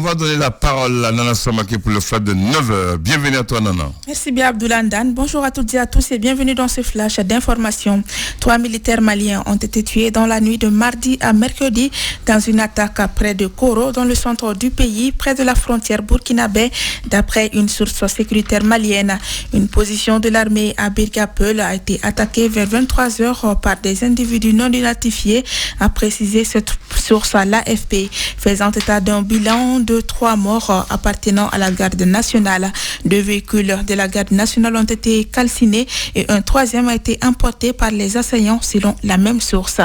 va donner la parole à Nana Samake pour le flash de 9h. Bienvenue à toi, Nana. Merci bien, Abdoulandan. Bonjour à toutes et à tous et bienvenue dans ce flash d'information. 3 militaires maliens ont été tués dans la nuit de mardi à mercredi dans une attaque près de Koro, dans le centre du pays, près de la frontière burkinabé, d'après une source sécuritaire malienne. Une position de l'armée à Birgapel a été attaquée vers 23h par des individus non identifiés, a précisé cette source à l'AFP, faisant état d'un bilan de 3 morts appartenant à la garde nationale. 2 véhicules de la garde nationale ont été calcinés et un 3e a été emporté par les assaillants selon la même source.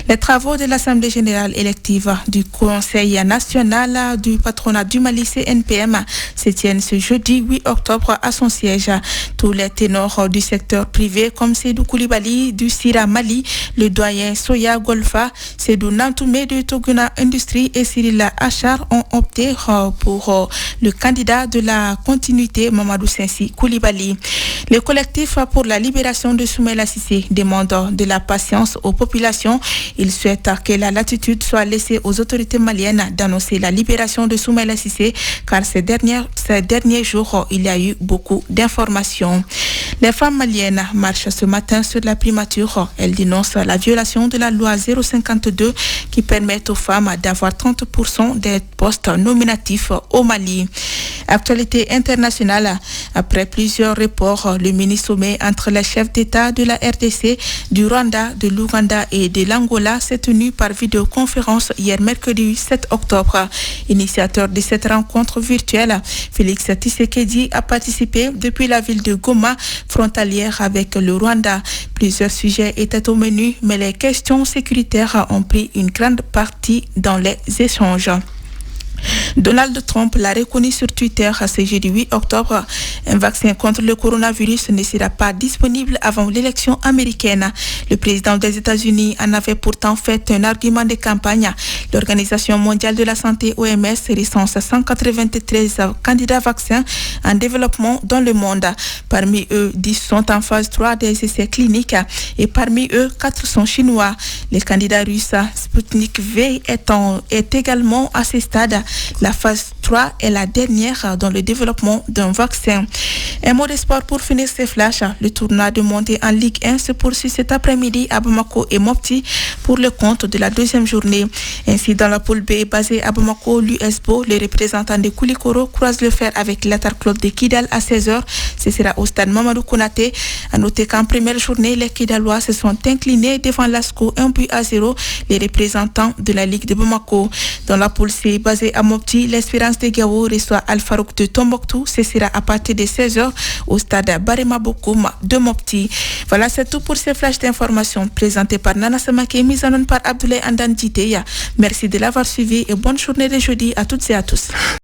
Les travaux de l'Assemblée générale élective du Conseil national du patronat du Mali CNPM se tiennent ce jeudi 8 octobre à son siège. Tous les ténors du secteur privé comme Seydou Koulibaly du Sira Mali, le doyen Soya Golfa, Seydou Nantoumé de Toguna Industrie et Cyril Achar ont opté pour le candidat de la continuité Mamadou Sensi Koulibaly. Le collectif pour la libération de Soumaïla Cissé demande de la patience aux populations. Il souhaite que la latitude soit laissée aux autorités maliennes d'annoncer la libération de Soumaïla Cissé car ces derniers jours, il y a eu beaucoup d'informations. Les femmes maliennes marchent ce matin sur la primature. Elles dénoncent la violation de la loi 052 qui permet aux femmes d'avoir 30% des postes nominatifs au Mali. Actualité internationale. Après plusieurs reports, le mini-sommet entre les chefs d'État de la RDC, du Rwanda, de l'Ouganda et de l'Angola s'est tenu par vidéoconférence hier mercredi 7 octobre. Initiateur de cette rencontre virtuelle, Félix Tshisekedi a participé depuis la ville de Goma, frontalière avec le Rwanda. Plusieurs sujets étaient au menu, mais les questions sécuritaires ont pris une grande partie dans les échanges. Donald Trump l'a reconnu sur Twitter ce jeudi 8 octobre. Un vaccin contre le coronavirus ne sera pas disponible avant l'élection américaine. Le président des États-Unis en avait pourtant fait un argument de campagne. L'Organisation mondiale de la santé OMS recense 193 candidats vaccins en développement dans le monde. Parmi eux, 10 sont en phase 3 des essais cliniques et parmi eux, 4 sont chinois. Le candidat russe Sputnik V est également à ce stade. La phase 3 est la dernière dans le développement d'un vaccin. Un mot de sport pour finir ces flashs. Le tournoi de montée en Ligue 1 se poursuit cet après-midi à Bamako et Mopti pour le compte de la deuxième journée. Ainsi, dans la poule B basée à Bamako, l'USBO, les représentants de Koulikoro, croisent le fer avec l'Atar Club de Kidal à 16h. Ce sera au stade Mamadou Konaté. À noter qu'en première journée, les Kidalois se sont inclinés devant l'ASCO 1-0, les représentants de la Ligue de Bamako. Dans la poule C basée à Mopti, l'Espérance de Gao reçoit Al Farouk de Tombouctou. Ce sera à partir de 16h au stade Barema Bokoum de Mopti. Voilà, c'est tout pour ces flashs d'informations présentés par Nana Samake et mis en œuvre par Abdoulaye Andan Diteya. Merci de l'avoir suivi et bonne journée de jeudi à toutes et à tous.